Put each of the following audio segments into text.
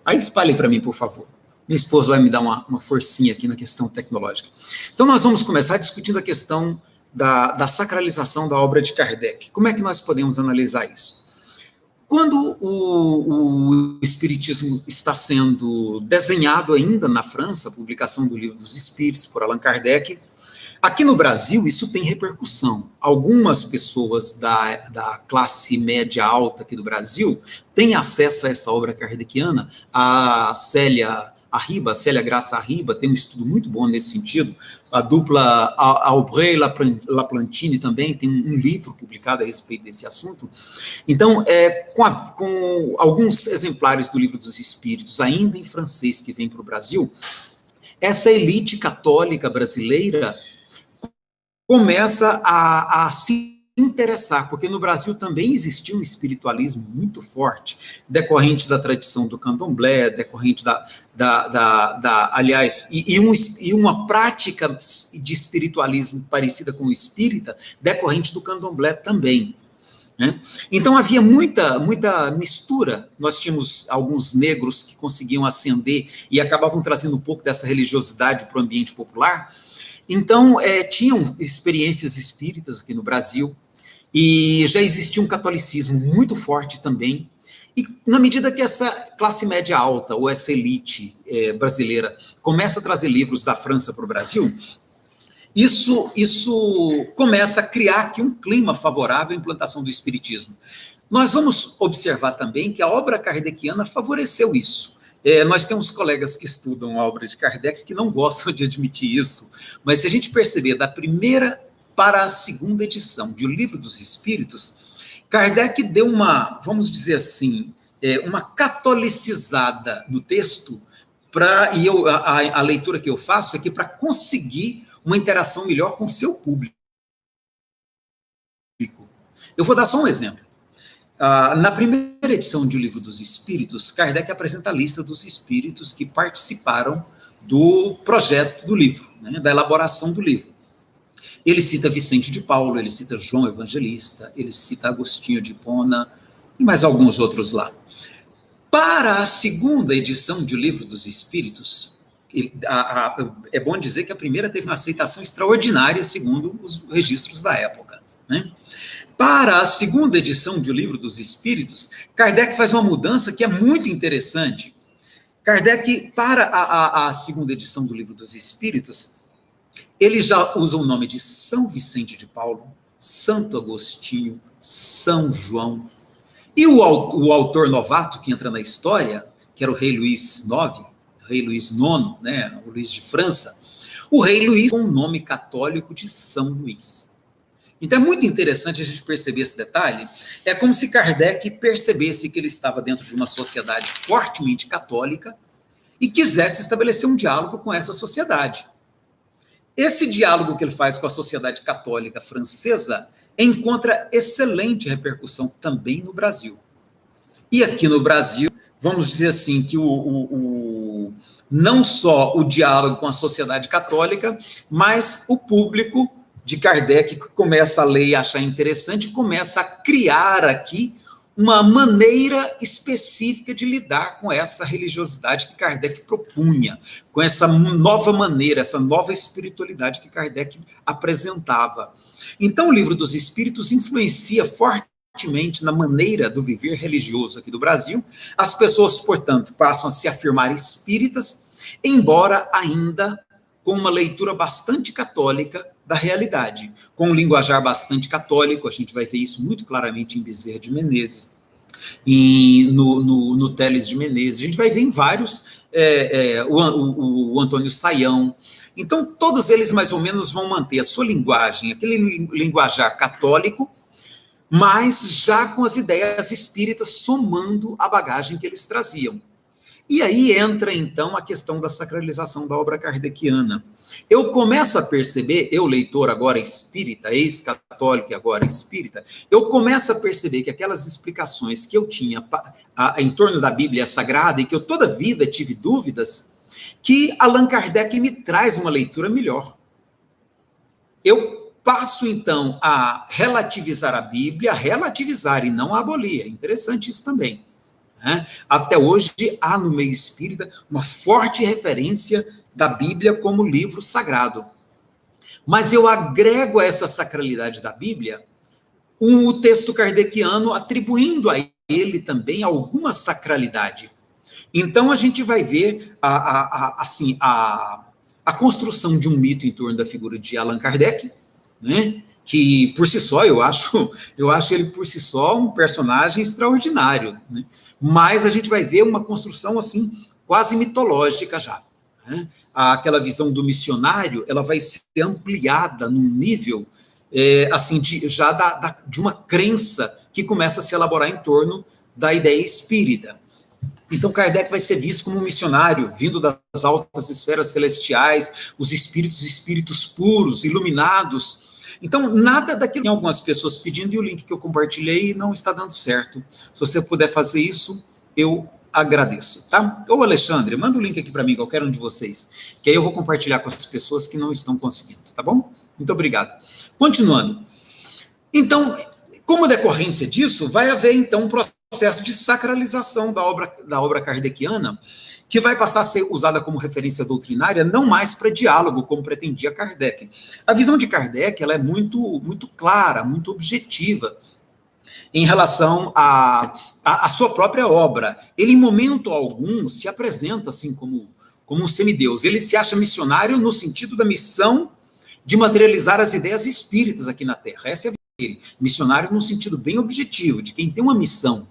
Aí espalhe para mim, por favor. Minha esposa vai me dar uma forcinha aqui na questão tecnológica. Então, nós vamos começar discutindo a questão da sacralização da obra de Kardec. Como é que nós podemos analisar isso? Quando o Espiritismo está sendo desenhado ainda na França, a publicação do Livro dos Espíritos por Allan Kardec, aqui no Brasil isso tem repercussão. Algumas pessoas da classe média alta aqui do Brasil têm acesso a essa obra kardeciana. A Célia Graça Arriba tem um estudo muito bom nesse sentido. A dupla Aubray e Laplantine também tem um livro publicado a respeito desse assunto. Então, com alguns exemplares do Livro dos Espíritos, ainda em francês, que vem para o Brasil, essa elite católica brasileira começa a se interessar, porque no Brasil também existia um espiritualismo muito forte, decorrente da tradição do candomblé, decorrente aliás, e uma prática de espiritualismo parecida com o espírita, decorrente do candomblé também, né? Então havia muita mistura. Nós tínhamos alguns negros que conseguiam ascender e acabavam trazendo um pouco dessa religiosidade para o ambiente popular. Então, tinham experiências espíritas aqui no Brasil, e já existia um catolicismo muito forte também, e na medida que essa classe média alta, ou essa elite brasileira, começa a trazer livros da França para o Brasil, isso começa a criar aqui um clima favorável à implantação do espiritismo. Nós vamos observar também que a obra kardeciana favoreceu isso. Nós temos colegas que estudam a obra de Kardec que não gostam de admitir isso, mas se a gente perceber da primeira para a segunda edição de O Livro dos Espíritos, Kardec deu vamos dizer assim, uma catolicizada no texto, a leitura que eu faço é que para conseguir uma interação melhor com o seu público. Eu vou dar só um exemplo. Na primeira edição de O Livro dos Espíritos, Kardec apresenta a lista dos espíritos que participaram do projeto do livro, né, da elaboração do livro. Ele cita Vicente de Paulo, ele cita João Evangelista, ele cita Agostinho de Hipona e mais alguns outros lá. Para a segunda edição de O Livro dos Espíritos, é bom dizer que a primeira teve uma aceitação extraordinária, segundo os registros da época, né? Para a segunda edição de O Livro dos Espíritos, Kardec faz uma mudança que é muito interessante. Kardec, para a segunda edição do Livro dos Espíritos, ele já usa o nome de São Vicente de Paulo, Santo Agostinho, São João. E o autor novato que entra na história, que era o rei Luís IX, rei Luís IX, né, o Luís de França, o rei Luís com o nome católico de São Luís. Então é muito interessante a gente perceber esse detalhe. É como se Kardec percebesse que ele estava dentro de uma sociedade fortemente católica e quisesse estabelecer um diálogo com essa sociedade. Esse diálogo que ele faz com a sociedade católica francesa encontra excelente repercussão também no Brasil. E aqui no Brasil, vamos dizer assim, que não só o diálogo com a sociedade católica, mas o público de Kardec que começa a ler e achar interessante, começa a criar aqui uma maneira específica de lidar com essa religiosidade que Kardec propunha, com essa nova maneira, essa nova espiritualidade que Kardec apresentava. Então, o Livro dos Espíritos influencia fortemente na maneira do viver religioso aqui do Brasil. As pessoas, portanto, passam a se afirmar espíritas, embora ainda com uma leitura bastante católica da realidade, com um linguajar bastante católico. A gente vai ver isso muito claramente em Bezerra de Menezes, e no Teles de Menezes, a gente vai ver em vários, o Antônio Saião. Então, todos eles mais ou menos vão manter a sua linguagem, aquele linguajar católico, mas já com as ideias espíritas somando a bagagem que eles traziam. E aí entra, então, a questão da sacralização da obra kardeciana. Eu começo a perceber, eu, leitor agora espírita, ex-católico e agora espírita, eu começo a perceber que aquelas explicações que eu tinha em torno da Bíblia Sagrada, e que eu toda a vida tive dúvidas, que Allan Kardec me traz uma leitura melhor. Eu passo, então, a relativizar a Bíblia, a relativizar e não a abolir. É interessante isso também. né? Até hoje há no meio espírita uma forte referência da Bíblia como livro sagrado. Mas eu agrego a essa sacralidade da Bíblia o texto kardeciano, atribuindo a ele também alguma sacralidade. Então a gente vai ver a construção de um mito em torno da figura de Allan Kardec, né? Que por si só eu acho ele por si só um personagem extraordinário, né? Mas a gente vai ver uma construção assim quase mitológica já, né? Aquela visão do missionário, ela vai ser ampliada num nível assim de uma crença que começa a se elaborar em torno da ideia espírita. Então Kardec vai ser visto como um missionário vindo das altas esferas celestiais, os espíritos puros, iluminados. Então, nada daquilo. Tem algumas pessoas pedindo, e o link que eu compartilhei não está dando certo. Se você puder fazer isso, eu agradeço, tá? Ô, Alexandre, manda o link aqui para mim, qualquer um de vocês, que aí eu vou compartilhar com as pessoas que não estão conseguindo, tá bom? Muito obrigado. Continuando. Então, como decorrência disso, vai haver, então, um processo de sacralização da obra kardeciana, que vai passar a ser usada como referência doutrinária, não mais para diálogo, como pretendia Kardec. A visão de Kardec, ela é muito, muito clara, muito objetiva em relação à sua própria obra. Ele, em momento algum, se apresenta assim como um semideus. Ele se acha missionário no sentido da missão de materializar as ideias espíritas aqui na Terra. Essa é a visão dele. Missionário no sentido bem objetivo, de quem tem uma missão.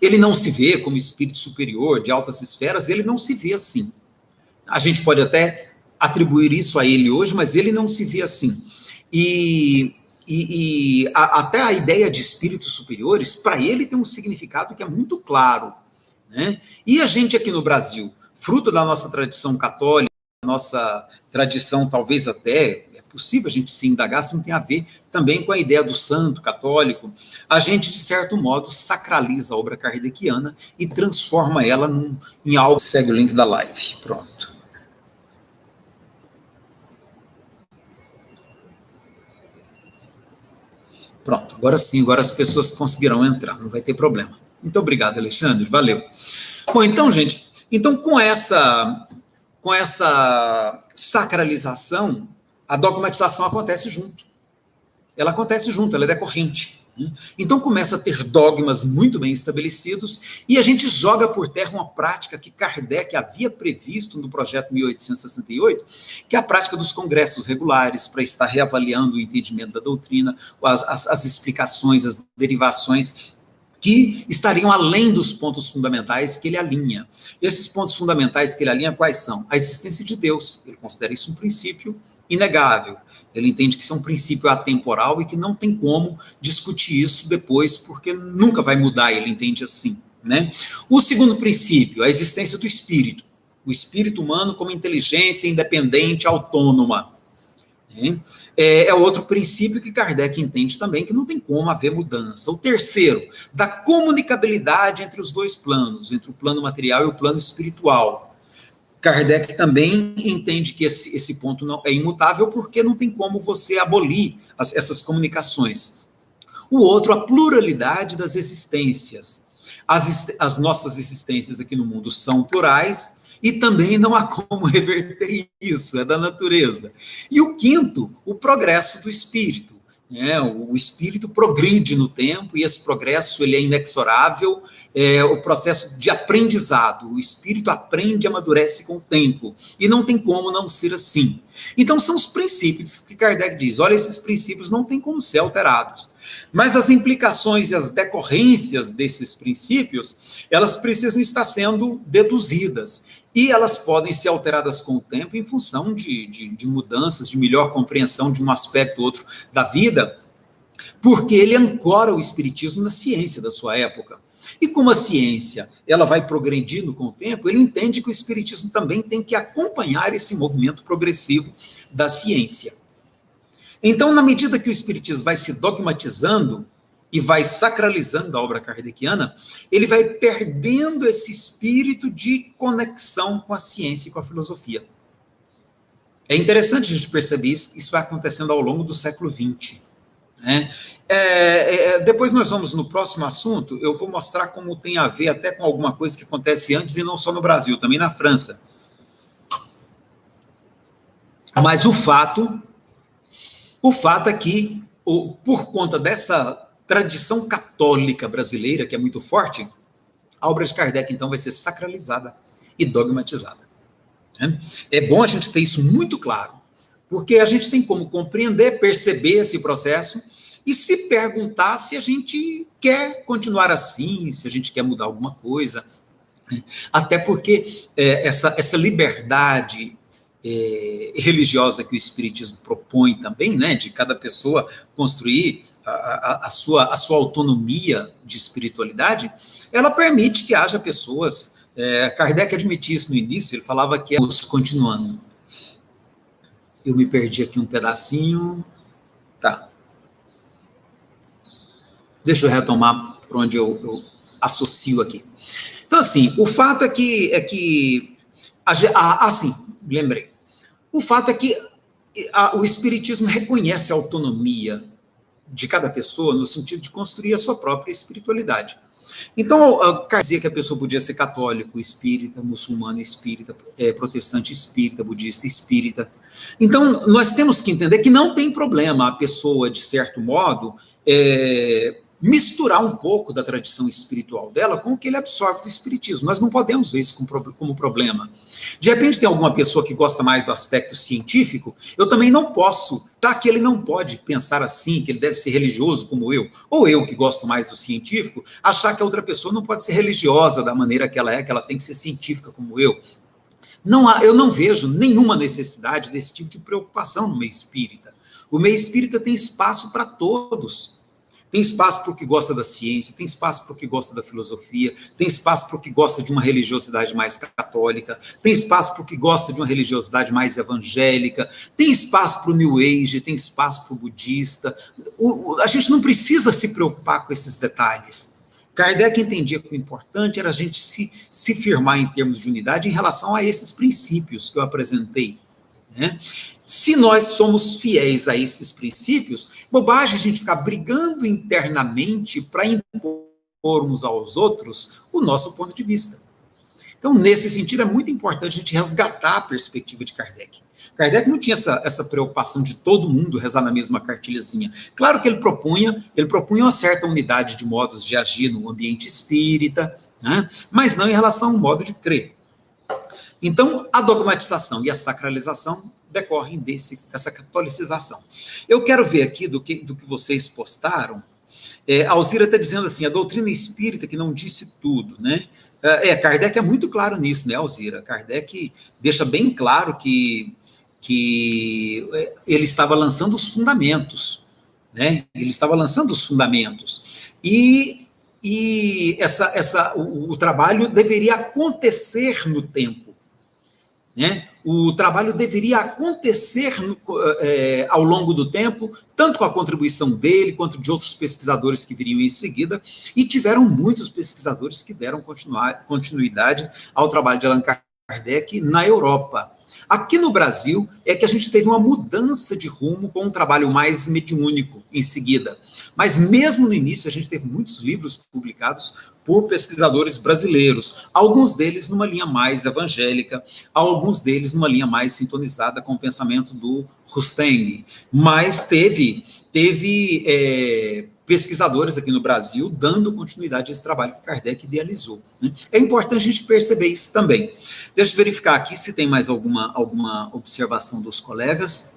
Ele não se vê como espírito superior de altas esferas, ele não se vê assim. A gente pode até atribuir isso a ele hoje, mas ele não se vê assim. Até a ideia de espíritos superiores, para ele tem um significado que é muito claro, né? E a gente aqui no Brasil, fruto da nossa tradição católica, nossa tradição talvez até, é possível a gente se indagar, se não tem a ver também com a ideia do santo católico, a gente, de certo modo, sacraliza a obra kardeciana e transforma ela em algo. Segue o link da live, pronto. Pronto, agora sim, agora as pessoas conseguirão entrar, não vai ter problema. Muito obrigado, Alexandre, valeu. Bom, então, gente, com essa sacralização, a dogmatização acontece junto. Ela acontece junto, ela é decorrente. Então começa a ter dogmas muito bem estabelecidos e a gente joga por terra uma prática que Kardec havia previsto no projeto 1868, que é a prática dos congressos regulares para estar reavaliando o entendimento da doutrina, as explicações, as derivações que estariam além dos pontos fundamentais que ele alinha. E esses pontos fundamentais que ele alinha quais são? A existência de Deus, ele considera isso um princípio inegável. Ele entende que isso é um princípio atemporal e que não tem como discutir isso depois, porque nunca vai mudar, ele entende assim, né? O segundo princípio, a existência do espírito. O espírito humano como inteligência independente, autônoma. É outro princípio que Kardec entende também, que não tem como haver mudança. O terceiro, da comunicabilidade entre os dois planos, entre o plano material e o plano espiritual. Kardec também entende que esse ponto não é imutável, porque não tem como você abolir essas comunicações. O outro, a pluralidade das existências. As nossas existências aqui no mundo são plurais, e também não há como reverter isso, é da natureza. E o quinto, o progresso do espírito. O espírito progride no tempo, e esse progresso ele é inexorável, o processo de aprendizado. O espírito aprende e amadurece com o tempo, e não tem como não ser assim. Então são os princípios que Kardec diz, olha, esses princípios não têm como ser alterados. Mas as implicações e as decorrências desses princípios, elas precisam estar sendo deduzidas. E elas podem ser alteradas com o tempo em função de mudanças, de melhor compreensão de um aspecto ou outro da vida, porque ele ancora o espiritismo na ciência da sua época. E como a ciência ela vai progredindo com o tempo, ele entende que o espiritismo também tem que acompanhar esse movimento progressivo da ciência. Então, na medida que o espiritismo vai se dogmatizando e vai sacralizando a obra kardeciana, ele vai perdendo esse espírito de conexão com a ciência e com a filosofia. É interessante a gente perceber isso vai acontecendo ao longo do século XX. né? Depois nós vamos no próximo assunto, eu vou mostrar como tem a ver até com alguma coisa que acontece antes e não só no Brasil, também na França. Mas o fato é que, por conta dessa tradição católica brasileira, que é muito forte, a obra de Kardec, então, vai ser sacralizada e dogmatizada. Né? É bom a gente ter isso muito claro, porque a gente tem como compreender, perceber esse processo e se perguntar se a gente quer continuar assim, se a gente quer mudar alguma coisa. Até porque essa liberdade religiosa que o Espiritismo propõe também, né, de cada pessoa construir a sua autonomia de espiritualidade, ela permite que haja pessoas. Kardec admitia isso no início, ele falava que continuando. Eu me perdi aqui um pedacinho. Tá. Deixa eu retomar por onde eu associo aqui. Então, assim, o fato é que assim, lembrei. O fato é que o Espiritismo reconhece a autonomia de cada pessoa no sentido de construir a sua própria espiritualidade. Então, dizia que a pessoa podia ser católico, espírita, muçulmano espírita, protestante espírita, budista espírita. Então, nós temos que entender que não tem problema a pessoa, de certo modo, misturar um pouco da tradição espiritual dela com o que ele absorve do espiritismo. Nós não podemos ver isso como problema. De repente tem alguma pessoa que gosta mais do aspecto científico, eu também não posso, tá, que ele não pode pensar assim, que ele deve ser religioso como eu, ou eu que gosto mais do científico, achar que a outra pessoa não pode ser religiosa da maneira que ela tem que ser científica como eu. Eu não vejo nenhuma necessidade desse tipo de preocupação no meio espírita. O meio espírita tem espaço para todos. Tem espaço para o que gosta da ciência, tem espaço para o que gosta da filosofia, tem espaço para o que gosta de uma religiosidade mais católica, tem espaço para o que gosta de uma religiosidade mais evangélica, tem espaço para o New Age, tem espaço para o budista. A gente não precisa se preocupar com esses detalhes. Kardec entendia que o importante era a gente se firmar em termos de unidade em relação a esses princípios que eu apresentei, né? Se nós somos fiéis a esses princípios, bobagem a gente ficar brigando internamente para impor uns aos outros o nosso ponto de vista. Então, nesse sentido, é muito importante a gente resgatar a perspectiva de Kardec. Kardec não tinha essa preocupação de todo mundo rezar na mesma cartilhazinha. Claro que ele propunha uma certa unidade de modos de agir no ambiente espírita, né? Mas não em relação ao modo de crer. Então, a dogmatização e a sacralização decorrem dessa catolicização. Eu quero ver aqui do que vocês postaram. A Alzira está dizendo assim, a doutrina espírita que não disse tudo, né? Kardec é muito claro nisso, né, Alzira? Kardec deixa bem claro que ele estava lançando os fundamentos, né? Ele estava lançando os fundamentos. E o trabalho deveria acontecer no tempo, né? O trabalho deveria acontecer ao longo do tempo, tanto com a contribuição dele, quanto de outros pesquisadores que viriam em seguida, e tiveram muitos pesquisadores que deram continuidade ao trabalho de Allan Kardec na Europa. Aqui no Brasil é que a gente teve uma mudança de rumo com um trabalho mais mediúnico em seguida. Mas mesmo no início a gente teve muitos livros publicados por pesquisadores brasileiros, alguns deles numa linha mais evangélica, alguns deles numa linha mais sintonizada com o pensamento do Rustang. Mas teve pesquisadores aqui no Brasil dando continuidade a esse trabalho que Kardec idealizou, né? É importante a gente perceber isso também. Deixa eu verificar aqui se tem mais alguma observação dos colegas.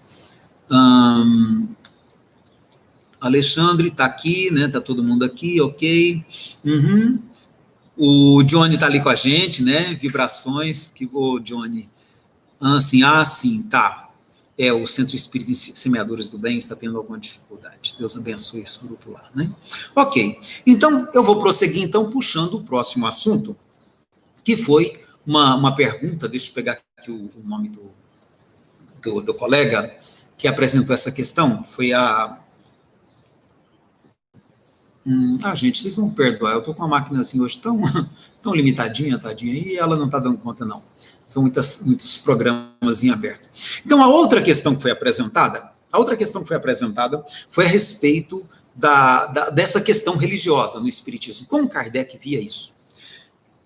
Alexandre está aqui, né? Está todo mundo aqui, ok. Uhum. O Johnny está ali com a gente, né? Vibrações, o Johnny. Sim, tá. O Centro Espírita Semeadores do Bem está tendo alguma dificuldade. Deus abençoe esse grupo lá, né? Ok. Então, eu vou prosseguir, então, puxando o próximo assunto, que foi uma pergunta, deixa eu pegar aqui o nome do colega que apresentou essa questão, foi a... gente, vocês vão perdoar, eu estou com uma máquina assim hoje tão limitadinha, tadinha, e ela não está dando conta, não. São muitos programas em aberto. Então, a outra questão que foi apresentada, A outra questão que foi apresentada foi a respeito dessa questão religiosa no espiritismo. Como Kardec via isso?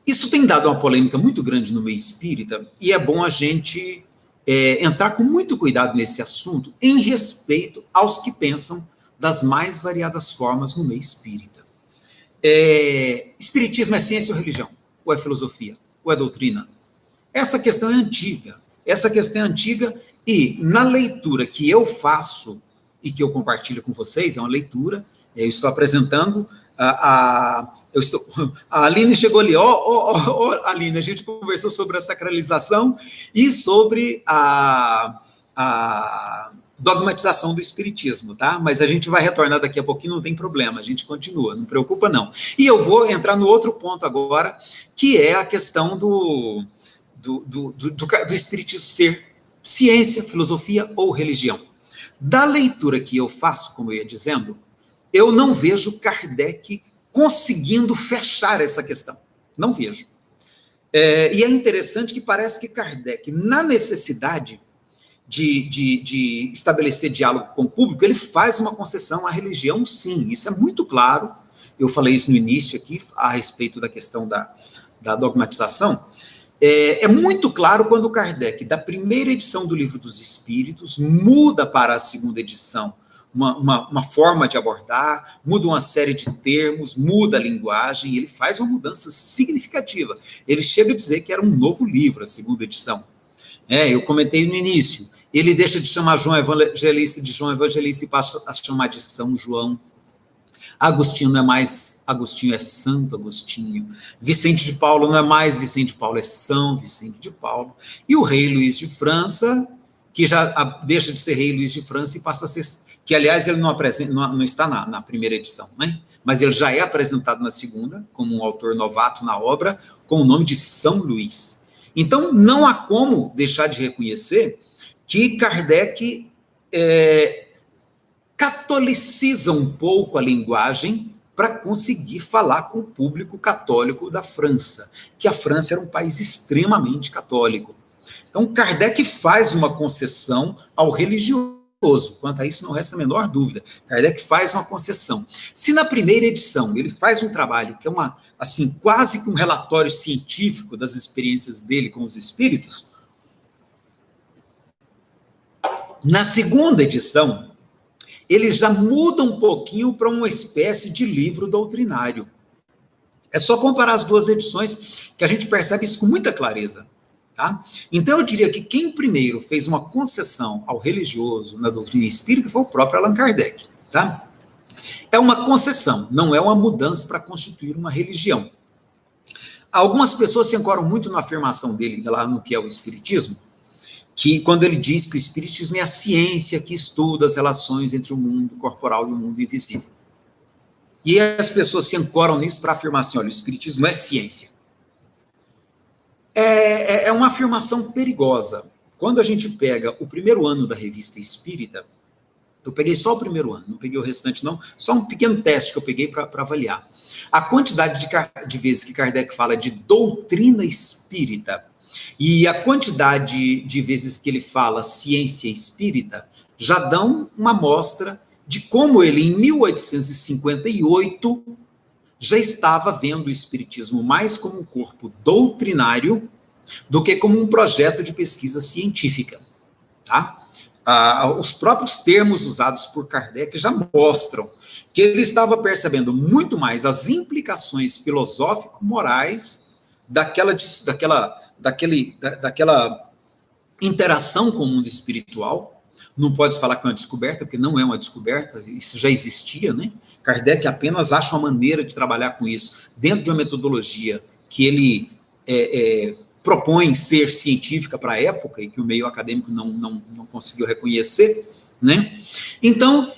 Isso tem dado uma polêmica muito grande no meio espírita, e é bom a gente entrar com muito cuidado nesse assunto, em respeito aos que pensam das mais variadas formas no meio espírita. Espiritismo é ciência ou religião? Ou é filosofia? Ou é doutrina? Essa questão é antiga. E na leitura que eu faço e que eu compartilho com vocês, é uma leitura, eu estou apresentando a Aline chegou ali, Aline, a gente conversou sobre a sacralização e sobre a dogmatização do espiritismo, tá? Mas a gente vai retornar daqui a pouquinho, não tem problema, a gente continua, não preocupa não. E eu vou entrar no outro ponto agora, que é a questão do espiritismo ser ciência, filosofia ou religião. Da leitura que eu faço, como eu ia dizendo, eu não vejo Kardec conseguindo fechar essa questão. Não vejo. E é interessante que parece que Kardec, na necessidade de estabelecer diálogo com o público, ele faz uma concessão à religião, sim. Isso é muito claro. Eu falei isso no início aqui, a respeito da questão da dogmatização. É muito claro quando Kardec, da primeira edição do Livro dos Espíritos, muda para a segunda edição uma forma de abordar, muda uma série de termos, muda a linguagem, ele faz uma mudança significativa. Ele chega a dizer que era um novo livro, a segunda edição. Eu comentei no início, ele deixa de chamar João Evangelista de João Evangelista e passa a chamar de São João. Agostinho não é mais Agostinho, é Santo Agostinho. Vicente de Paulo não é mais Vicente de Paulo, é São Vicente de Paulo. E o rei Luís de França, que já deixa de ser rei Luís de França e passa a ser... Que, aliás, ele não está na primeira edição, né? Mas ele já é apresentado na segunda, como um autor novato na obra, com o nome de São Luís. Então, não há como deixar de reconhecer que Kardec catoliciza um pouco a linguagem para conseguir falar com o público católico da França, que a França era um país extremamente católico. Então, Kardec faz uma concessão ao religioso. Quanto a isso, não resta a menor dúvida. Kardec faz uma concessão. Se na primeira edição ele faz um trabalho que é quase que um relatório científico das experiências dele com os espíritos, na segunda edição, ele já muda um pouquinho para uma espécie de livro doutrinário. É só comparar as duas edições que a gente percebe isso com muita clareza. Tá? Então, eu diria que quem primeiro fez uma concessão ao religioso na doutrina espírita foi o próprio Allan Kardec. Tá? É uma concessão, não é uma mudança para constituir uma religião. Algumas pessoas se ancoram muito na afirmação dele, lá no que é o espiritismo, que quando ele diz que o espiritismo é a ciência que estuda as relações entre o mundo corporal e o mundo invisível. E as pessoas se ancoram nisso para afirmar assim, olha, o espiritismo é ciência. É uma afirmação perigosa. Quando a gente pega o primeiro ano da Revista Espírita, eu peguei só o primeiro ano, não peguei o restante não, só um pequeno teste que eu peguei para avaliar. A quantidade de vezes que Kardec fala de doutrina espírita e a quantidade de vezes que ele fala ciência espírita já dão uma amostra de como ele, em 1858, já estava vendo o espiritismo mais como um corpo doutrinário do que como um projeto de pesquisa científica. Tá? Os próprios termos usados por Kardec já mostram que ele estava percebendo muito mais as implicações filosófico-morais daquela interação com o mundo espiritual. Não pode falar que é uma descoberta, porque não é uma descoberta, isso já existia, né? Kardec apenas acha uma maneira de trabalhar com isso, dentro de uma metodologia que ele propõe ser científica para a época, e que o meio acadêmico não conseguiu reconhecer, né? Então,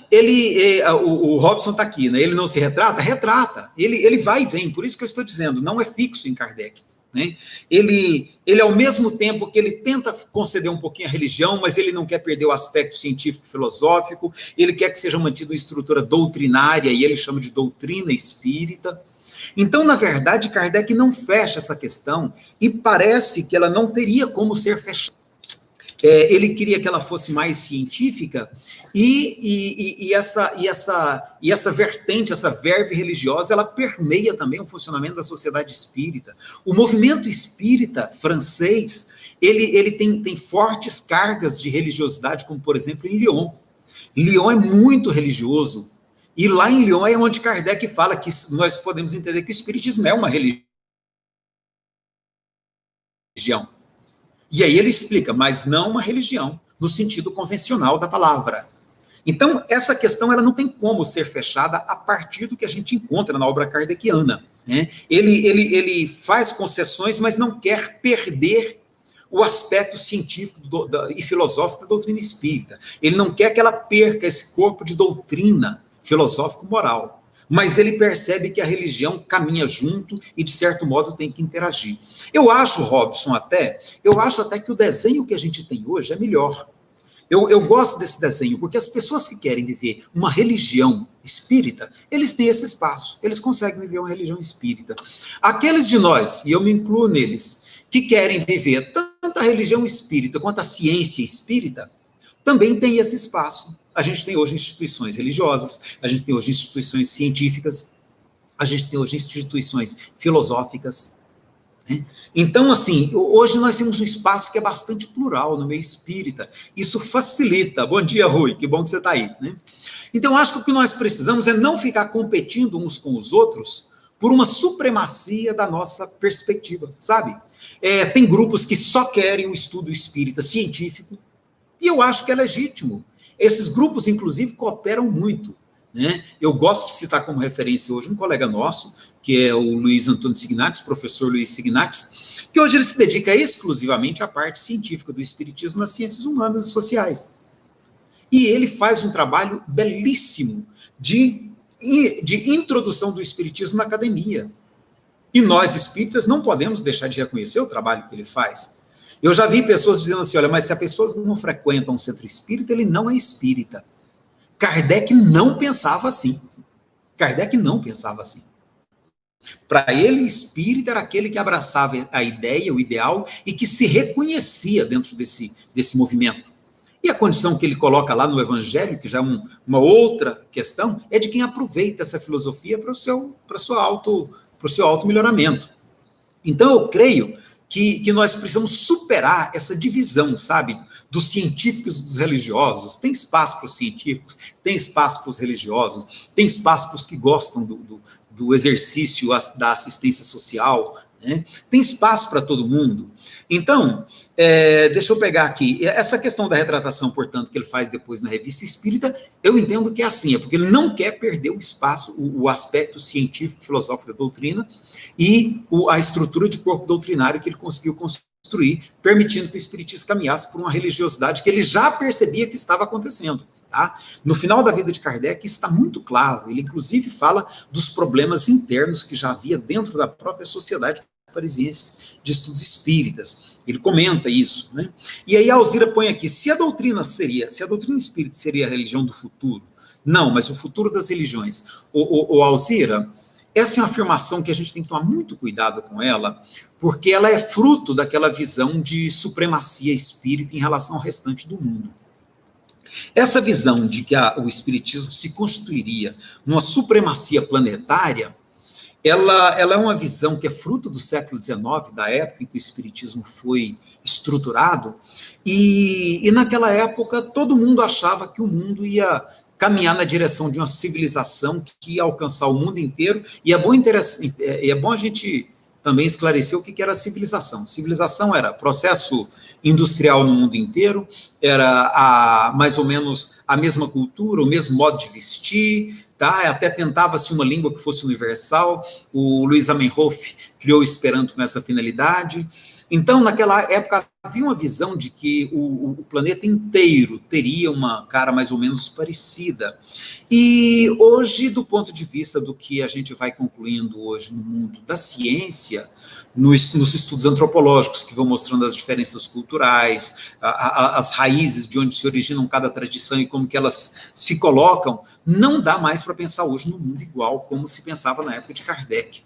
o Robson está aqui, né? Ele não se retrata? Retrata, ele vai e vem, por isso que eu estou dizendo, não é fixo em Kardec. Né? Ele, ao mesmo tempo que ele tenta conceder um pouquinho a religião, mas ele não quer perder o aspecto científico-filosófico, ele quer que seja mantida uma estrutura doutrinária, e ele chama de doutrina espírita. Então, na verdade, Kardec não fecha essa questão, e parece que ela não teria como ser fechada. ele queria que ela fosse mais científica, e essa vertente, essa verve religiosa, ela permeia também o funcionamento da sociedade espírita. O movimento espírita francês, ele tem fortes cargas de religiosidade, como, por exemplo, em Lyon. Lyon é muito religioso, e lá em Lyon é onde Kardec fala que nós podemos entender que o espiritismo é uma religião. E aí ele explica, mas não uma religião, no sentido convencional da palavra. Então, essa questão ela não tem como ser fechada a partir do que a gente encontra na obra kardeciana, né? Ele faz concessões, mas não quer perder o aspecto científico e filosófico da doutrina espírita. Ele não quer que ela perca esse corpo de doutrina filosófico-moral. Mas ele percebe que a religião caminha junto e, de certo modo, tem que interagir. Eu acho, Robson, até que o desenho que a gente tem hoje é melhor. Eu gosto desse desenho, porque as pessoas que querem viver uma religião espírita, eles têm esse espaço, eles conseguem viver uma religião espírita. Aqueles de nós, e eu me incluo neles, que querem viver tanto a religião espírita quanto a ciência espírita, também tem esse espaço. A gente tem hoje instituições religiosas, a gente tem hoje instituições científicas, a gente tem hoje instituições filosóficas, né? Então, assim, hoje nós temos um espaço que é bastante plural no meio espírita. Isso facilita. Bom dia, Rui, que bom que você está aí, né? Então, acho que o que nós precisamos é não ficar competindo uns com os outros por uma supremacia da nossa perspectiva, sabe? Tem grupos que só querem o estudo espírita científico, e eu acho que é legítimo. Esses grupos, inclusive, cooperam muito, né? Eu gosto de citar como referência hoje um colega nosso, que é o Luiz Antônio Signatis, professor Luiz Signatis, que hoje ele se dedica exclusivamente à parte científica do espiritismo nas ciências humanas e sociais. E ele faz um trabalho belíssimo de introdução do espiritismo na academia. E nós, espíritas, não podemos deixar de reconhecer o trabalho que ele faz. Eu já vi pessoas dizendo assim, olha, mas se a pessoa não frequenta um centro espírita, ele não é espírita. Kardec não pensava assim. Kardec não pensava assim. Para ele, espírita era aquele que abraçava a ideia, o ideal, e que se reconhecia dentro desse movimento. E a condição que ele coloca lá no Evangelho, que já é uma outra questão, é de quem aproveita essa filosofia para o seu auto-melhoramento. Então, eu creio que nós precisamos superar essa divisão, sabe, dos científicos e dos religiosos. Tem espaço para os científicos, tem espaço para os religiosos, tem espaço para os que gostam do exercício da assistência social, né? Tem espaço para todo mundo. Então, deixa eu pegar aqui, essa questão da retratação, portanto, que ele faz depois na Revista Espírita, eu entendo que é assim, é porque ele não quer perder o espaço, o aspecto científico, filosófico da doutrina, e a estrutura de corpo doutrinário que ele conseguiu construir, permitindo que o espiritismo caminhasse por uma religiosidade que ele já percebia que estava acontecendo. Tá? No final da vida de Kardec, isso está muito claro. Ele, inclusive, fala dos problemas internos que já havia dentro da própria sociedade parisiense de estudos espíritas. Ele comenta isso, né? E aí a Alzira põe aqui, se a doutrina espírita seria a religião do futuro, não, mas o futuro das religiões. Alzira, essa é uma afirmação que a gente tem que tomar muito cuidado com ela, porque ela é fruto daquela visão de supremacia espírita em relação ao restante do mundo. Essa visão de que o espiritismo se constituiria numa supremacia planetária, ela é uma visão que é fruto do século XIX, da época em que o espiritismo foi estruturado, e naquela época todo mundo achava que o mundo ia caminhar na direção de uma civilização que ia alcançar o mundo inteiro, e é bom a gente também esclarecer o que era civilização. Civilização era processo industrial no mundo inteiro, era mais ou menos a mesma cultura, o mesmo modo de vestir, tá? Até tentava-se uma língua que fosse universal, o Luiz Zamenhof criou o Esperanto com essa finalidade. Então, naquela época, havia uma visão de que o planeta inteiro teria uma cara mais ou menos parecida. E hoje, do ponto de vista do que a gente vai concluindo hoje no mundo da ciência, nos estudos antropológicos, que vão mostrando as diferenças culturais, as raízes de onde se originam cada tradição e como que elas se colocam, não dá mais para pensar hoje no mundo igual como se pensava na época de Kardec.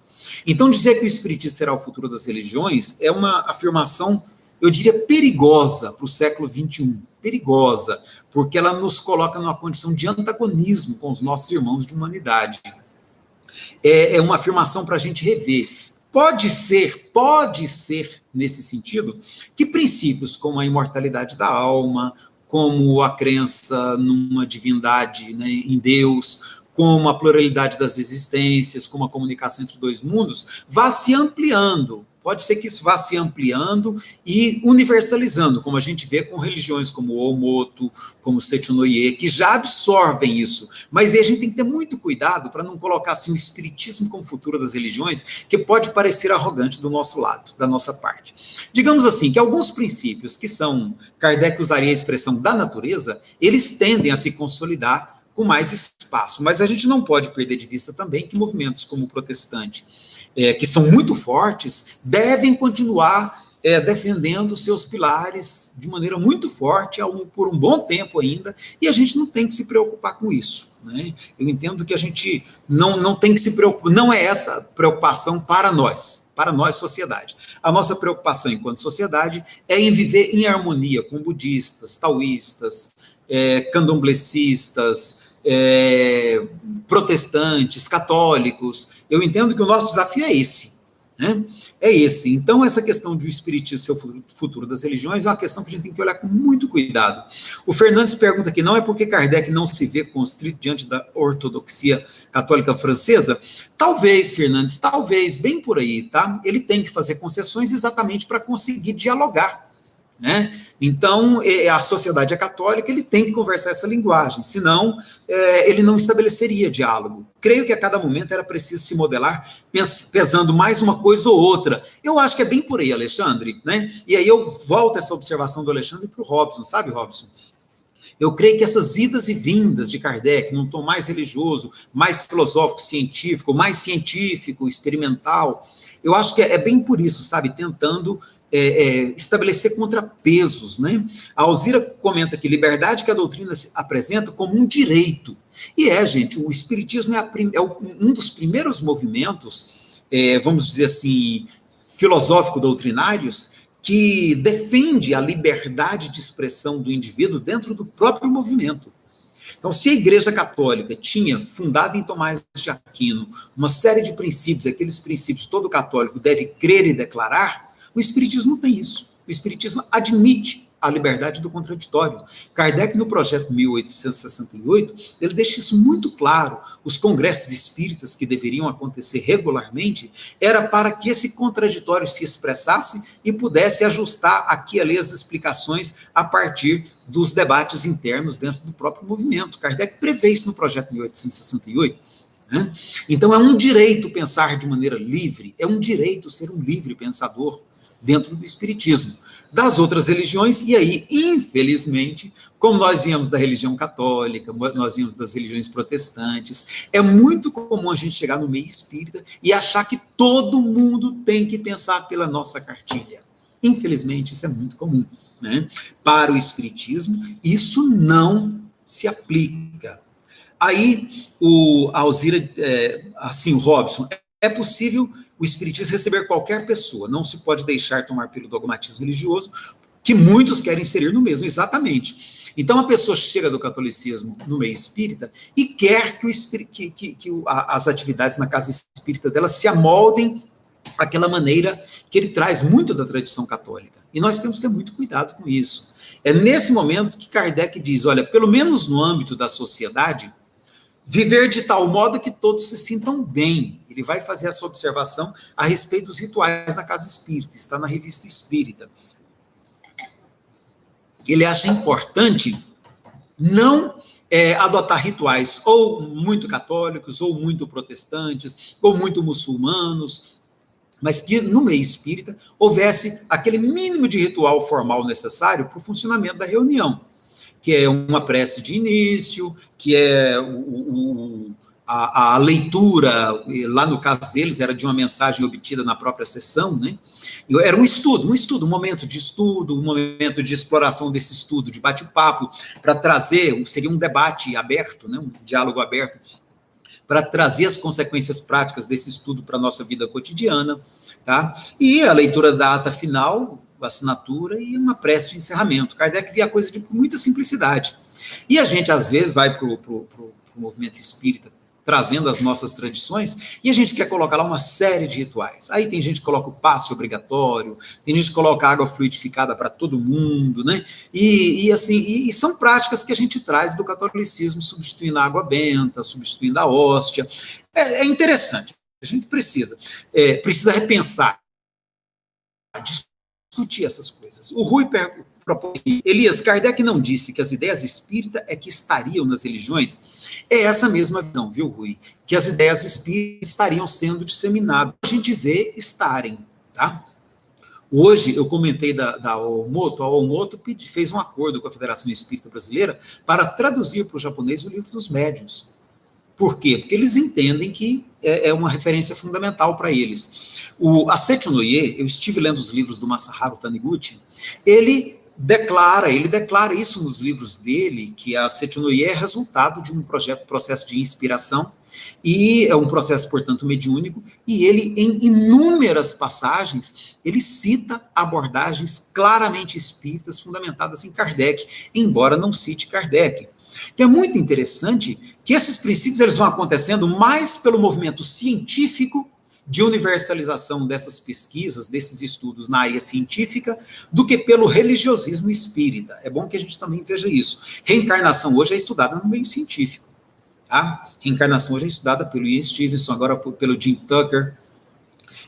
Então, dizer que o espiritismo será o futuro das religiões é uma afirmação eu diria, perigosa para o século XXI. Perigosa, porque ela nos coloca numa condição de antagonismo com os nossos irmãos de humanidade. É uma afirmação para a gente rever. Pode ser, nesse sentido, que princípios como a imortalidade da alma, como a crença numa divindade, né, em Deus, como a pluralidade das existências, como a comunicação entre dois mundos, vá se ampliando. Pode ser que isso vá se ampliando e universalizando, como a gente vê com religiões como o Omoto, como o Sechunoye, que já absorvem isso. Mas aí a gente tem que ter muito cuidado para não colocar assim, o espiritismo como futuro das religiões, que pode parecer arrogante do nosso lado, da nossa parte. Digamos assim, que alguns princípios que são, Kardec usaria a expressão da natureza, eles tendem a se consolidar com mais espaço. Mas a gente não pode perder de vista também que movimentos como o protestante, que são muito fortes, devem continuar defendendo seus pilares de maneira muito forte por um bom tempo ainda, e a gente não tem que se preocupar com isso. Né? Eu entendo que a gente não tem que se preocupar, não é essa preocupação para nós, sociedade. A nossa preocupação enquanto sociedade é em viver em harmonia com budistas, taoístas, candomblecistas, protestantes, católicos. Eu entendo que o nosso desafio é esse. Né? É esse. Então, essa questão de o espiritismo ser o futuro das religiões é uma questão que a gente tem que olhar com muito cuidado. O Fernandes pergunta aqui, não é porque Kardec não se vê constrito diante da ortodoxia católica francesa? Talvez, Fernandes, talvez, bem por aí, tá? Ele tem que fazer concessões exatamente para conseguir dialogar. Né? Então, a sociedade é católica, ele tem que conversar essa linguagem, senão ele não estabeleceria diálogo. Creio que a cada momento era preciso se modelar, pesando mais uma coisa ou outra. Eu acho que é bem por aí, Alexandre, né? E aí eu volto essa observação do Alexandre para o Robson, sabe, Robson? Eu creio que essas idas e vindas de Kardec, num tom mais religioso, mais filosófico, científico, experimental, eu acho que é bem por isso, sabe, tentando estabelecer contrapesos, né? A Alzira comenta que liberdade que a doutrina se apresenta como um direito. E gente, o espiritismo um dos primeiros movimentos, vamos dizer assim, filosófico-doutrinários, que defende a liberdade de expressão do indivíduo dentro do próprio movimento. Então, se a Igreja Católica tinha, fundada em Tomás de Aquino, uma série de princípios, aqueles princípios todo católico deve crer e declarar, o Espiritismo não tem isso. O Espiritismo admite a liberdade do contraditório. Kardec, no projeto 1868, ele deixa isso muito claro. Os congressos espíritas que deveriam acontecer regularmente era para que esse contraditório se expressasse e pudesse ajustar aqui e ali as explicações a partir dos debates internos dentro do próprio movimento. Kardec prevê isso no projeto 1868. Né? Então, é um direito pensar de maneira livre, é um direito ser um livre pensador dentro do espiritismo. Das outras religiões, e aí, infelizmente, como nós viemos da religião católica, nós viemos das religiões protestantes, é muito comum a gente chegar no meio espírita e achar que todo mundo tem que pensar pela nossa cartilha. Infelizmente, isso é muito comum. Né? Para o espiritismo, isso não se aplica. Aí, a Alzira, assim, o Robson, é possível o espiritismo receber qualquer pessoa, não se pode deixar tomar pelo dogmatismo religioso, que muitos querem inserir no mesmo, exatamente. Então, a pessoa chega do catolicismo no meio espírita e quer que as atividades na casa espírita dela se amoldem àquela maneira que ele traz muito da tradição católica. E nós temos que ter muito cuidado com isso. É nesse momento que Kardec diz, olha, pelo menos no âmbito da sociedade, viver de tal modo que todos se sintam bem. Ele vai fazer essa observação a respeito dos rituais na casa espírita, está na Revista Espírita. Ele acha importante não adotar rituais ou muito católicos, ou muito protestantes, ou muito muçulmanos, mas que no meio espírita houvesse aquele mínimo de ritual formal necessário para o funcionamento da reunião, que é uma prece de início, que é a leitura, lá no caso deles, era de uma mensagem obtida na própria sessão, né? Era um estudo, um momento de estudo, um momento de exploração desse estudo, de bate-papo, para trazer, seria um debate aberto, né? Um diálogo aberto, para trazer as consequências práticas desse estudo para a nossa vida cotidiana, tá? E a leitura da ata final assinatura e uma prece de encerramento. Kardec via a coisa de muita simplicidade. E a gente, às vezes, vai para o movimento espírita, trazendo as nossas tradições, e a gente quer colocar lá uma série de rituais. Aí tem gente que coloca o passe obrigatório, tem gente que coloca água fluidificada para todo mundo, né? E são práticas que a gente traz do catolicismo, substituindo a água benta, substituindo a hóstia. É interessante. A gente precisa repensar, discutir essas coisas. O Rui propõe, Elias, Kardec não disse que as ideias espíritas é que estariam nas religiões? É essa mesma visão, viu, Rui? Que as ideias espíritas estariam sendo disseminadas. A gente vê estarem, tá? Hoje, eu comentei da Aomoto, a Aomoto fez um acordo com a Federação Espírita Brasileira para traduzir para o japonês o Livro dos Médiuns. Por quê? Porque eles entendem que é uma referência fundamental para eles. A Setio Noye, eu estive lendo os livros do Masaharu Taniguchi, ele declara isso nos livros dele, que a Setio Noye é resultado de um processo de inspiração, e é um processo, portanto, mediúnico, e ele, em inúmeras passagens, ele cita abordagens claramente espíritas fundamentadas em Kardec, embora não cite Kardec. Que é muito interessante que esses princípios eles vão acontecendo mais pelo movimento científico de universalização dessas pesquisas, desses estudos na área científica, do que pelo religiosismo espírita. É bom que a gente também veja isso. Reencarnação hoje é estudada no meio científico. Tá? Reencarnação hoje é estudada pelo Ian Stevenson, agora pelo Jim Tucker.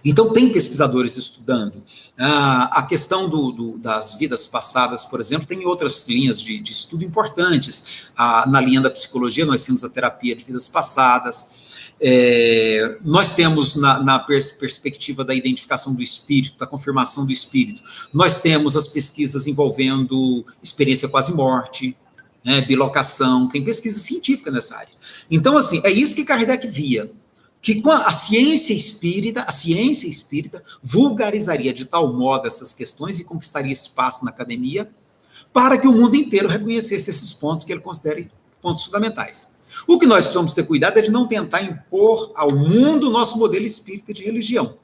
Então, tem pesquisadores estudando. A questão das vidas passadas, por exemplo, tem outras linhas de estudo importantes. Na linha da psicologia, nós temos a terapia de vidas passadas. Nós temos, na perspectiva da identificação do espírito, da confirmação do espírito, nós temos as pesquisas envolvendo experiência quase-morte, né, bilocação, tem pesquisa científica nessa área. Então, assim, é isso que Kardec via, que com a ciência espírita vulgarizaria de tal modo essas questões e conquistaria espaço na academia para que o mundo inteiro reconhecesse esses pontos que ele considera pontos fundamentais. O que nós precisamos ter cuidado é de não tentar impor ao mundo o nosso modelo espírita de religião.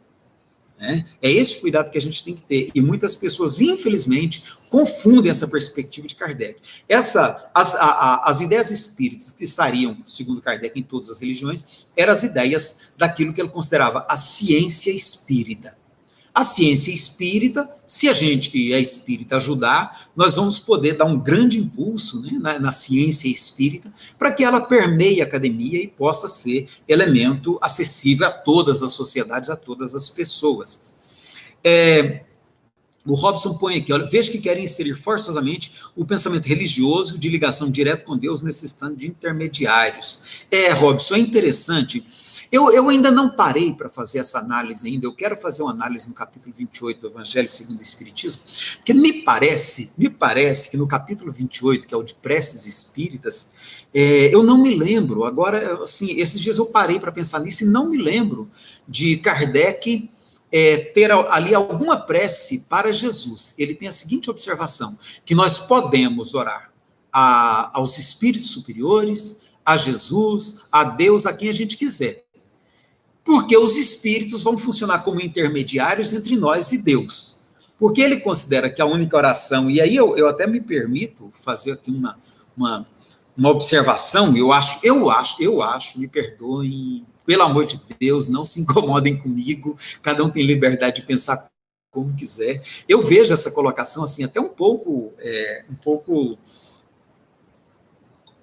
Né? É esse cuidado que a gente tem que ter. E muitas pessoas, infelizmente, confundem essa perspectiva de Kardec. As ideias espíritas que estariam, segundo Kardec, em todas as religiões, eram as ideias daquilo que ele considerava a ciência espírita. A ciência espírita, se a gente que é espírita ajudar, nós vamos poder dar um grande impulso, né, na ciência espírita, para que ela permeie a academia e possa ser elemento acessível a todas as sociedades, a todas as pessoas. O Robson põe aqui, olha, veja que querem inserir forçosamente o pensamento religioso de ligação direta com Deus, necessitando de intermediários. Robson, é interessante. Eu ainda não parei para fazer essa análise ainda, eu quero fazer uma análise no capítulo 28 do Evangelho segundo o Espiritismo, porque me parece que no capítulo 28, que é o de preces espíritas, eu não me lembro, agora, assim, esses dias eu parei para pensar nisso e não me lembro de Kardec ter ali alguma prece para Jesus. Ele tem a seguinte observação, que nós podemos orar aos espíritos superiores, a Jesus, a Deus, a quem a gente quiser. Porque os espíritos vão funcionar como intermediários entre nós e Deus. Porque ele considera que a única oração, e aí eu até me permito fazer aqui uma observação, eu acho, me perdoem, pelo amor de Deus, não se incomodem comigo, cada um tem liberdade de pensar como quiser. Eu vejo essa colocação assim, até um pouco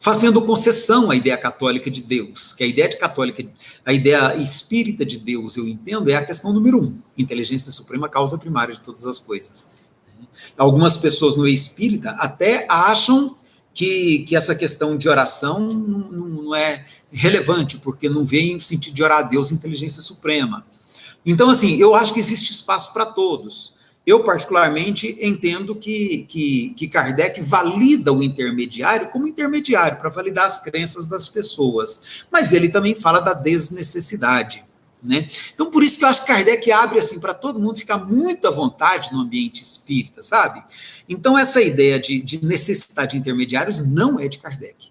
fazendo concessão à ideia católica de Deus, que a ideia espírita de Deus, eu entendo, é a questão número 1, inteligência suprema, causa primária de todas as coisas. Algumas pessoas no espírita até acham que essa questão de oração não é relevante, porque não vem no sentido de orar a Deus, inteligência suprema. Então, assim, eu acho que existe espaço para todos. Eu, particularmente, entendo que Kardec valida o intermediário como intermediário, para validar as crenças das pessoas. Mas ele também fala da desnecessidade, né? Então, por isso que eu acho que Kardec abre assim para todo mundo ficar muito à vontade no ambiente espírita, sabe? Então, essa ideia de necessidade de intermediários não é de Kardec.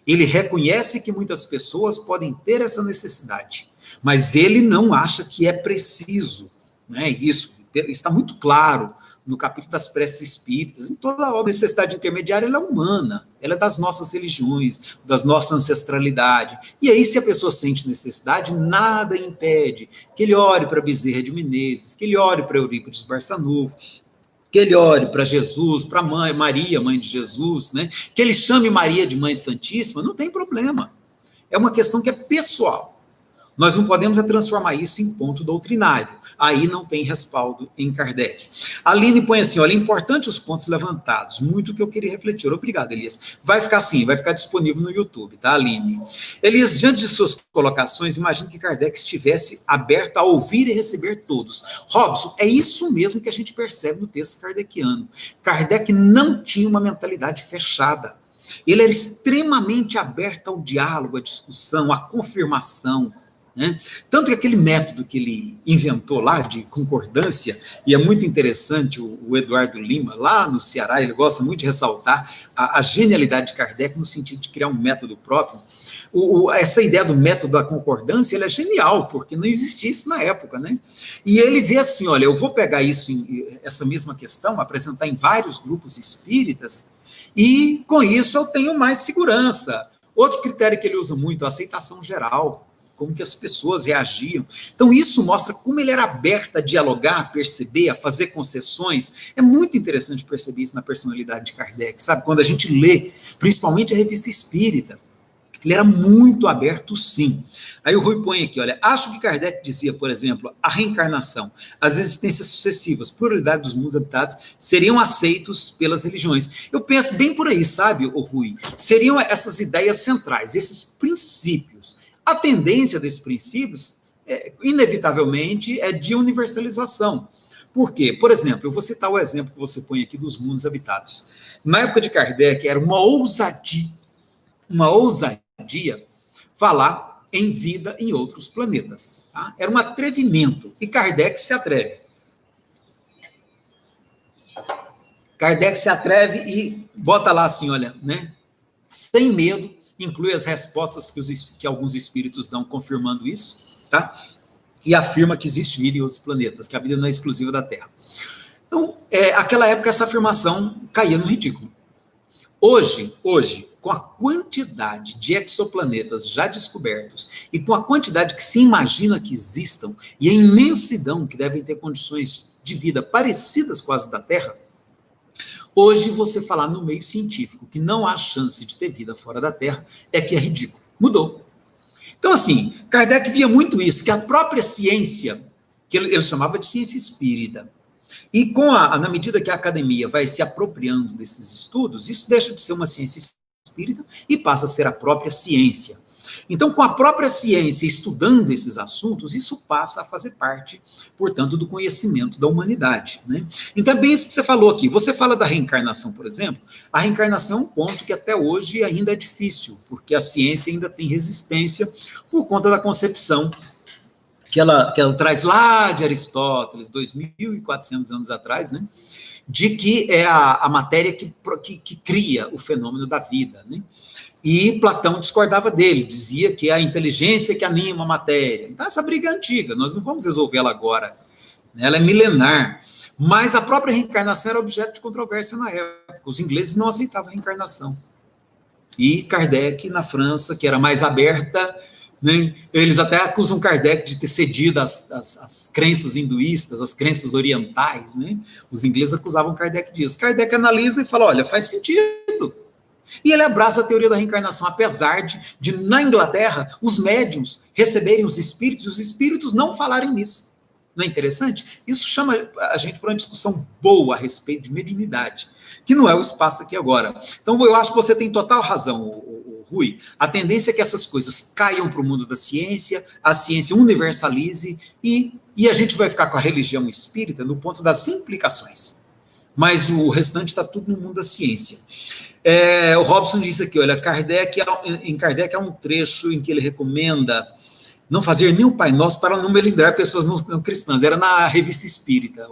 Ele reconhece que muitas pessoas podem ter essa necessidade, mas ele não acha que é preciso, né? Isso está muito claro no capítulo das preces espíritas, em toda a necessidade intermediária, ela é humana, ela é das nossas religiões, das nossa ancestralidade. E aí, se a pessoa sente necessidade, nada impede que ele ore para Bezerra de Menezes, que ele ore para Eurípides Barçanufo, que ele ore para Jesus, para Maria, mãe de Jesus, né? Que ele chame Maria de Mãe Santíssima, não tem problema. É uma questão que é pessoal. Nós não podemos transformar isso em ponto doutrinário. Aí não tem respaldo em Kardec. A Aline põe assim, olha, é importante os pontos levantados, muito que eu queria refletir. Obrigado, Elias. Vai ficar assim, vai ficar disponível no YouTube, tá, Aline? Elias, diante de suas colocações, imagino que Kardec estivesse aberto a ouvir e receber todos. Robson, é isso mesmo que a gente percebe no texto kardeciano. Kardec não tinha uma mentalidade fechada. Ele era extremamente aberto ao diálogo, à discussão, à confirmação, né? Tanto que aquele método que ele inventou lá, de concordância, e é muito interessante, o Eduardo Lima, lá no Ceará, ele gosta muito de ressaltar a genialidade de Kardec no sentido de criar um método próprio. Essa ideia do método da concordância, ele é genial, porque não existia isso na época, né? E ele vê assim, olha, eu vou pegar isso, essa mesma questão, apresentar em vários grupos espíritas, e com isso eu tenho mais segurança. Outro critério que ele usa muito, a aceitação geral, como que as pessoas reagiam. Então, isso mostra como ele era aberto a dialogar, a perceber, a fazer concessões. É muito interessante perceber isso na personalidade de Kardec, sabe? Quando a gente lê, principalmente a Revista Espírita, ele era muito aberto, sim. Aí o Rui põe aqui, olha, acho que Kardec dizia, por exemplo, a reencarnação, as existências sucessivas, pluralidade dos mundos habitados, seriam aceitos pelas religiões. Eu penso bem por aí, sabe, o Rui? Seriam essas ideias centrais, esses princípios. A tendência desses princípios, inevitavelmente, é de universalização. Por quê? Por exemplo, eu vou citar o exemplo que você põe aqui dos mundos habitados. Na época de Kardec, era uma ousadia falar em vida em outros planetas. Tá? Era um atrevimento, e Kardec se atreve. Kardec se atreve e bota lá assim, olha, né? Sem medo, inclui as respostas que alguns espíritos dão confirmando isso, tá? E afirma que existe vida em outros planetas, que a vida não é exclusiva da Terra. Então, aquela época, essa afirmação caía no ridículo. Hoje, com a quantidade de exoplanetas já descobertos e com a quantidade que se imagina que existam e a imensidão que devem ter condições de vida parecidas com as da Terra, hoje, você falar no meio científico que não há chance de ter vida fora da Terra é que é ridículo. Mudou. Então, assim, Kardec via muito isso, que a própria ciência, que ele chamava de ciência espírita, e na medida que a academia vai se apropriando desses estudos, isso deixa de ser uma ciência espírita e passa a ser a própria ciência. Então, com a própria ciência estudando esses assuntos, isso passa a fazer parte, portanto, do conhecimento da humanidade, né? Então, é bem isso que você falou aqui. Você fala da reencarnação, por exemplo. A reencarnação é um ponto que até hoje ainda é difícil, porque a ciência ainda tem resistência por conta da concepção que ela traz lá de Aristóteles, 2.400 anos atrás, né? De que é a matéria que cria o fenômeno da vida, né? E Platão discordava dele, dizia que é a inteligência que anima a matéria. Então, essa briga é antiga, nós não vamos resolvê-la agora, né? Ela é milenar. Mas a própria reencarnação era objeto de controvérsia na época. Os ingleses não aceitavam a reencarnação. E Kardec, na França, que era mais aberta, né? Eles até acusam Kardec de ter cedido às crenças hinduístas, às crenças orientais, né? Os ingleses acusavam Kardec disso. Kardec analisa e fala, olha, faz sentido. E ele abraça a teoria da reencarnação, apesar de na Inglaterra, os médiuns receberem os espíritos, e os espíritos não falarem nisso. Não é interessante? Isso chama a gente para uma discussão boa a respeito de mediunidade, que não é o espaço aqui agora. Então, eu acho que você tem total razão, Rui. A tendência é que essas coisas caiam para o mundo da ciência, a ciência universalize, e a gente vai ficar com a religião espírita no ponto das implicações. Mas o restante está tudo no mundo da ciência. O Robson disse aqui, olha, em Kardec há um trecho em que ele recomenda não fazer nem o Pai Nosso para não melindrar pessoas não cristãs. Era na Revista Espírita,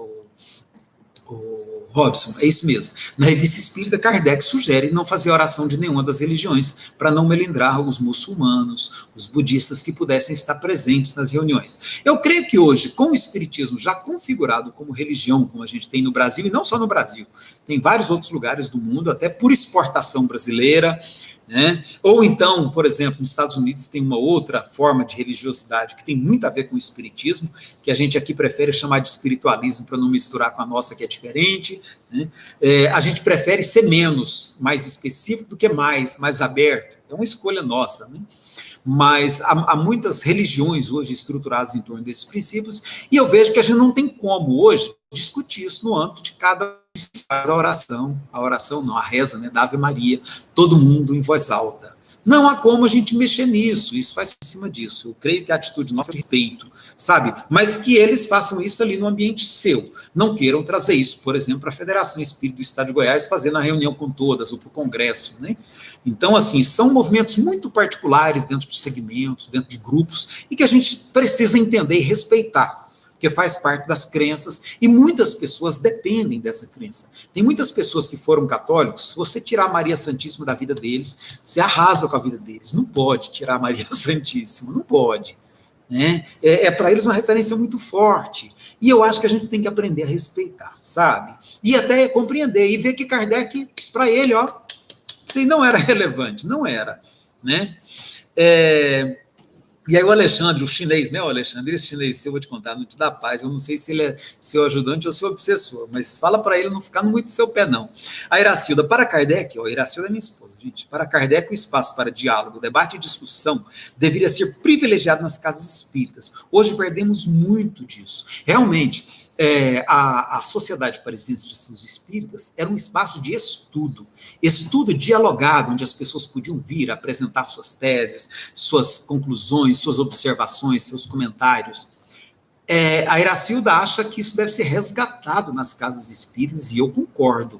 O Robson, é isso mesmo. Na Revista Espírita, Kardec sugere não fazer oração de nenhuma das religiões, para não melindrar os muçulmanos, os budistas que pudessem estar presentes nas reuniões. Eu creio que hoje, com o Espiritismo já configurado como religião, como a gente tem no Brasil, e não só no Brasil, tem vários outros lugares do mundo, até por exportação brasileira, né? Ou então, por exemplo, nos Estados Unidos tem uma outra forma de religiosidade que tem muito a ver com o espiritismo, que a gente aqui prefere chamar de espiritualismo para não misturar com a nossa, que é diferente, né? A gente prefere ser menos, mais específico do que mais aberto. É uma escolha nossa, né? Mas há muitas religiões hoje estruturadas em torno desses princípios, e eu vejo que a gente não tem como hoje discutir isso no âmbito de cada faz a oração não, a reza, né, da Ave Maria, todo mundo em voz alta. Não há como a gente mexer nisso, isso faz em cima disso. Eu creio que a atitude nossa é respeito, sabe? Mas que eles façam isso ali no ambiente seu. Não queiram trazer isso, por exemplo, para a Federação Espírita do Estado de Goiás, fazendo a reunião com todas, ou para o Congresso, né? Então, assim, são movimentos muito particulares dentro de segmentos, dentro de grupos, e que a gente precisa entender e respeitar, que faz parte das crenças, e muitas pessoas dependem dessa crença. Tem muitas pessoas que foram católicos, se você tirar a Maria Santíssima da vida deles, você arrasa com a vida deles. Não pode tirar a Maria Santíssima, não pode. Né? Para eles uma referência muito forte. E eu acho que a gente tem que aprender a respeitar, sabe? E até compreender, e ver que Kardec, para ele, ó, isso aí não era relevante, não era. Né? E aí o Alexandre, o chinês, né, o Alexandre, esse chinês, eu vou te contar, não te dá paz, eu não sei se ele é seu ajudante ou seu obsessor, mas fala para ele não ficar muito no seu pé, não. A Iracilda, para Kardec, a Iracilda é minha esposa, gente, para Kardec o espaço para diálogo, debate e discussão deveria ser privilegiado nas casas espíritas. Hoje perdemos muito disso. Realmente, a Sociedade Parisiense de Estudos Espíritas era um espaço de estudo dialogado, onde as pessoas podiam vir apresentar suas teses, suas conclusões, suas observações, seus comentários. A Iracilda acha que isso deve ser resgatado nas casas espíritas, e eu concordo.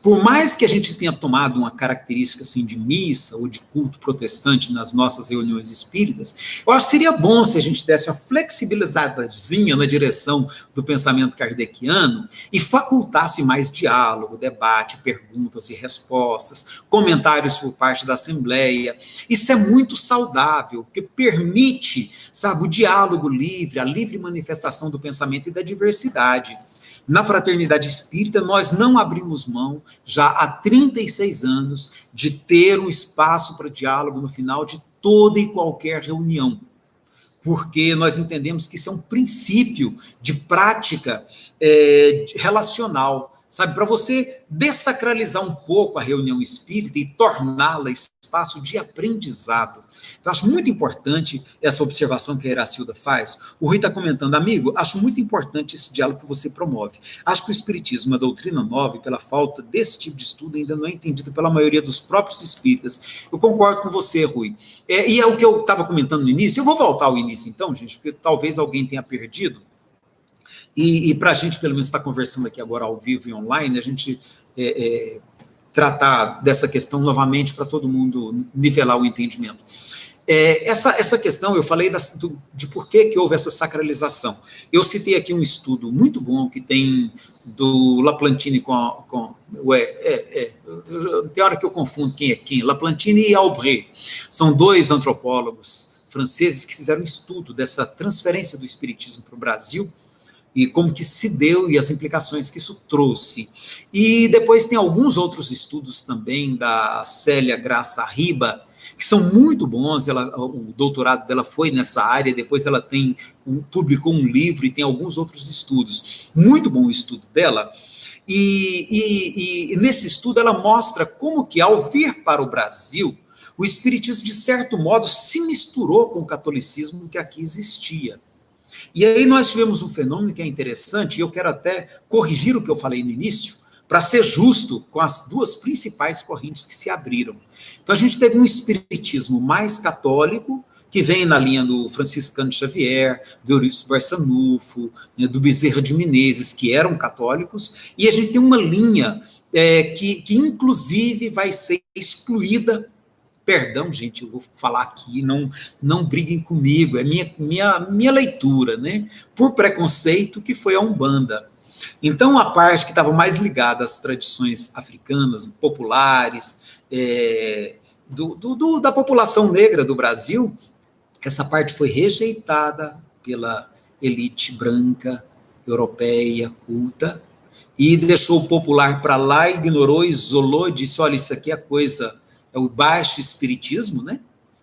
Por mais que a gente tenha tomado uma característica assim, de missa ou de culto protestante nas nossas reuniões espíritas, eu acho que seria bom se a gente desse uma flexibilizadazinha na direção do pensamento kardeciano e facultasse mais diálogo, debate, perguntas e respostas, comentários por parte da Assembleia. Isso é muito saudável, porque permite, sabe, o diálogo livre, a livre manifestação do pensamento e da diversidade. Na Fraternidade Espírita, nós não abrimos mão, já há 36 anos, de ter um espaço para diálogo no final de toda e qualquer reunião, porque nós entendemos que isso é um princípio de prática relacional, sabe, para você dessacralizar um pouco a reunião espírita e torná-la espaço de aprendizado. Então, acho muito importante essa observação que a Iracilda faz. O Rui está comentando, amigo, acho muito importante esse diálogo que você promove. Acho que o Espiritismo, uma doutrina nova, e pela falta desse tipo de estudo, ainda não é entendido pela maioria dos próprios espíritas. Eu concordo com você, Rui. E é o que eu estava comentando no início. Eu vou voltar ao início, então, gente, porque talvez alguém tenha perdido. E para a gente, pelo menos, estar conversando aqui agora ao vivo e online, a gente tratar dessa questão novamente para todo mundo nivelar o entendimento. Essa questão, eu falei de por que houve essa sacralização. Eu citei aqui um estudo muito bom que tem do Laplantine tem hora que eu confundo quem é quem, Laplantine e Aubry. São dois antropólogos franceses que fizeram um estudo dessa transferência do espiritismo para o Brasil, e como que se deu e as implicações que isso trouxe. E depois tem alguns outros estudos também da Célia Graça Riba, que são muito bons. O doutorado dela foi nessa área, depois ela publicou um livro e tem alguns outros estudos. Muito bom o estudo dela. E nesse estudo ela mostra como que, ao vir para o Brasil, o espiritismo, de certo modo, se misturou com o catolicismo que aqui existia. E aí nós tivemos um fenômeno que é interessante, e eu quero até corrigir o que eu falei no início, para ser justo com as duas principais correntes que se abriram. Então a gente teve um espiritismo mais católico, que vem na linha do Franciscano de Xavier, do Eurípides Barçanufo, né, do Bezerra de Menezes, que eram católicos, e a gente tem uma linha que inclusive vai ser excluída. Perdão, gente, eu vou falar aqui, não briguem comigo, é minha leitura, né? Por preconceito, que foi a Umbanda. Então, a parte que estava mais ligada às tradições africanas, populares, da população negra do Brasil, essa parte foi rejeitada pela elite branca, europeia, culta, e deixou o popular para lá, ignorou, isolou, disse, olha, isso aqui é coisa, é o baixo espiritismo, né?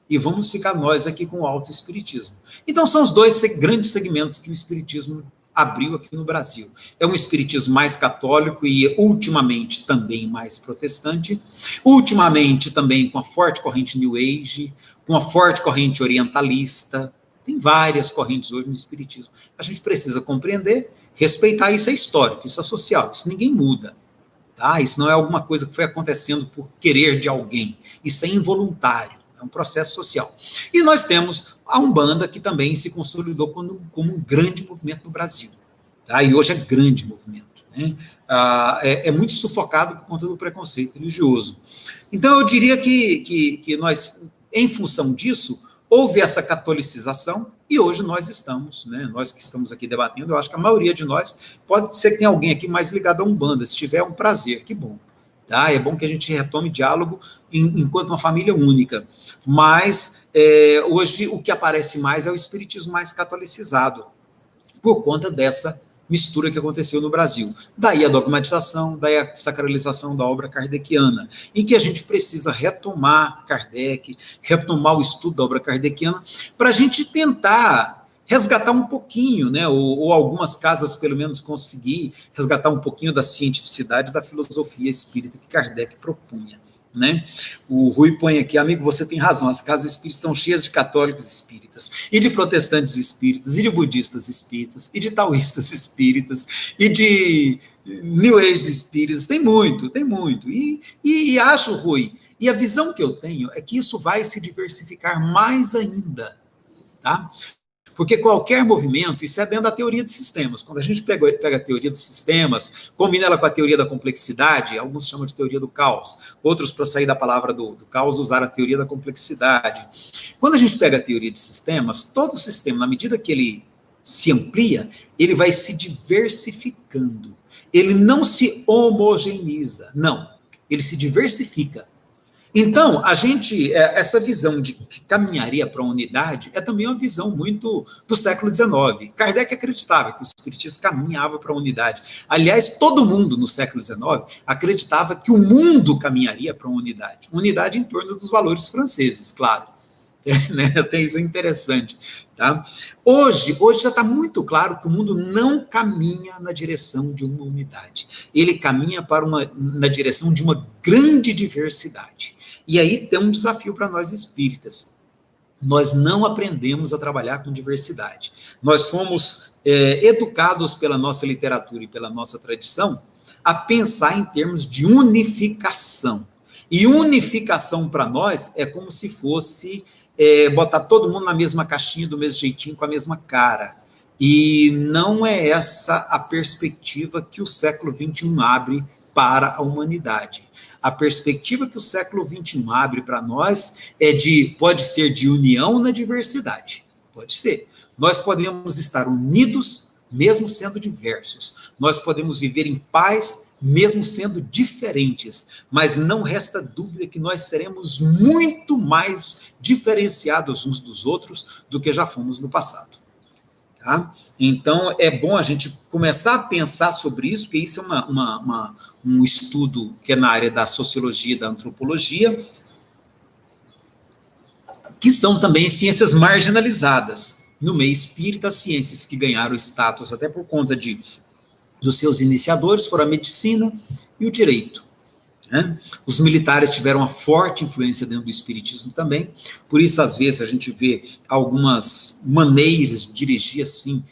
E vamos ficar nós aqui com o alto espiritismo. Então, são os dois grandes segmentos que o espiritismo abriu aqui no Brasil. É um espiritismo mais católico e, ultimamente, também mais protestante. Ultimamente, também com a forte corrente New Age, com a forte corrente orientalista. Tem várias correntes hoje no espiritismo. A gente precisa compreender, respeitar, isso é histórico, isso é social, isso ninguém muda. Tá? Isso não é alguma coisa que foi acontecendo por querer de alguém. Isso é involuntário, é um processo social. E nós temos a Umbanda, que também se consolidou como um grande movimento no Brasil. Tá? E hoje é grande movimento. Né? É muito sufocado por conta do preconceito religioso. Então, eu diria que nós, em função disso, houve essa catolicização, e hoje nós estamos, né, nós que estamos aqui debatendo, eu acho que a maioria de nós, pode ser que tenha alguém aqui mais ligado à Umbanda, se tiver, é um prazer, que bom. Tá? É bom que a gente retome diálogo enquanto uma família única. Mas, hoje, o que aparece mais é o espiritismo mais catolicizado, por conta dessa mistura que aconteceu no Brasil. Daí a dogmatização, daí a sacralização da obra kardeciana, e que a gente precisa retomar Kardec, retomar o estudo da obra kardeciana, para a gente tentar resgatar um pouquinho, né, ou algumas casas, pelo menos, conseguir resgatar um pouquinho da cientificidade da filosofia espírita que Kardec propunha. Né? O Rui põe aqui, amigo, você tem razão, as casas espíritas estão cheias de católicos espíritas, e de protestantes espíritas, e de budistas espíritas, e de taoístas espíritas, e de New Age espíritas, tem muito, e acho, Rui, e a visão que eu tenho é que isso vai se diversificar mais ainda, tá? Porque qualquer movimento, isso é dentro da teoria de sistemas. Quando a gente pega a teoria dos sistemas, combina ela com a teoria da complexidade, alguns chamam de teoria do caos, outros, para sair da palavra do caos, usaram a teoria da complexidade. Quando a gente pega a teoria de sistemas, todo sistema, na medida que ele se amplia, ele vai se diversificando. Ele não se homogeneiza, não. Ele se diversifica. Então, essa visão de que caminharia para a unidade é também uma visão muito do século XIX. Kardec acreditava que o espiritismo caminhava para a unidade. Aliás, todo mundo no século XIX acreditava que o mundo caminharia para a unidade. Unidade em torno dos valores franceses, claro. Isso é interessante. Tá? Hoje já está muito claro que o mundo não caminha na direção de uma unidade. Ele caminha na direção de uma grande diversidade. E aí tem um desafio para nós espíritas. Nós não aprendemos a trabalhar com diversidade. Nós fomos educados pela nossa literatura e pela nossa tradição a pensar em termos de unificação. E unificação para nós é como se fosse botar todo mundo na mesma caixinha, do mesmo jeitinho, com a mesma cara. E não é essa a perspectiva que o século XXI abre para a humanidade. A perspectiva que o século XXI abre para nós pode ser de união na diversidade. Pode ser. Nós podemos estar unidos, mesmo sendo diversos. Nós podemos viver em paz, mesmo sendo diferentes. Mas não resta dúvida que nós seremos muito mais diferenciados uns dos outros do que já fomos no passado. Tá? Então, é bom a gente começar a pensar sobre isso, porque isso é um estudo que é na área da sociologia e da antropologia, que são também ciências marginalizadas. No meio espírita, ciências que ganharam status até por conta dos seus iniciadores foram a medicina e o direito. Né? Os militares tiveram uma forte influência dentro do espiritismo também, por isso, às vezes, a gente vê algumas maneiras de dirigir, assim,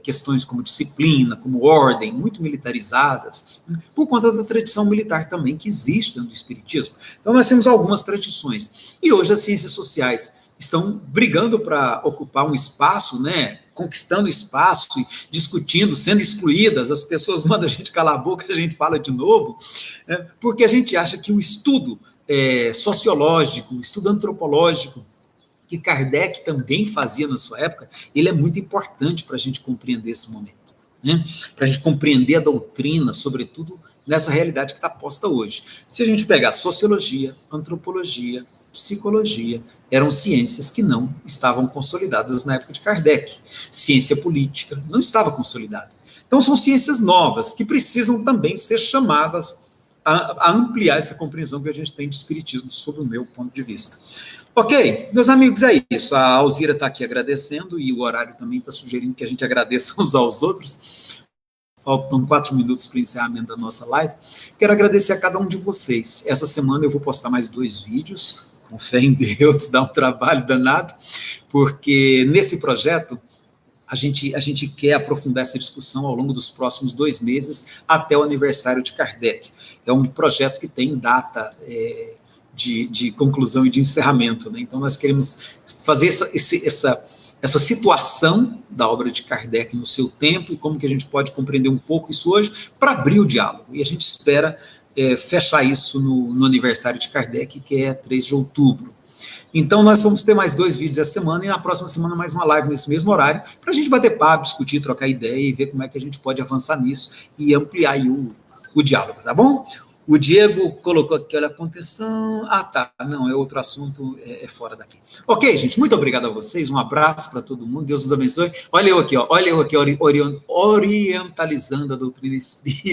questões como disciplina, como ordem, muito militarizadas, né? Por conta da tradição militar também que existe dentro do espiritismo. Então, nós temos algumas tradições. E hoje as ciências sociais estão brigando para ocupar um espaço, né? Conquistando espaço, discutindo, sendo excluídas, as pessoas mandam a gente calar a boca, a gente fala de novo, né? Porque a gente acha que o estudo sociológico, o estudo antropológico, que Kardec também fazia na sua época, ele é muito importante para a gente compreender esse momento. né? Para a gente compreender a doutrina, sobretudo nessa realidade que está posta hoje. Se a gente pegar sociologia, antropologia, psicologia, eram ciências que não estavam consolidadas na época de Kardec. Ciência política não estava consolidada. Então, são ciências novas que precisam também ser chamadas a ampliar essa compreensão que a gente tem de espiritismo, sob o meu ponto de vista. Ok, meus amigos, é isso. A Alzira está aqui agradecendo e o horário também está sugerindo que a gente agradeça uns aos outros. Faltam 4 minutos para o encerramento da nossa live. Quero agradecer a cada um de vocês. Essa semana eu vou postar mais 2 vídeos, com fé em Deus, dá um trabalho danado, porque nesse projeto a gente quer aprofundar essa discussão ao longo dos próximos 2 meses, até o aniversário de Kardec. É um projeto que tem data de conclusão e de encerramento, né? Então nós queremos fazer essa situação da obra de Kardec no seu tempo e como que a gente pode compreender um pouco isso hoje para abrir o diálogo. E a gente espera fechar isso no aniversário de Kardec, que é 3 de outubro. Então, nós vamos ter mais 2 vídeos essa semana e na próxima semana mais uma live nesse mesmo horário para a gente bater papo, discutir, trocar ideia e ver como é que a gente pode avançar nisso e ampliar aí o diálogo, tá bom? O Diego colocou aqui, olha, a contenção... Ah, tá, não, é outro assunto, é fora daqui. Ok, gente, muito obrigado a vocês, um abraço para todo mundo, Deus nos abençoe. Olha eu aqui, orientalizando a doutrina espírita.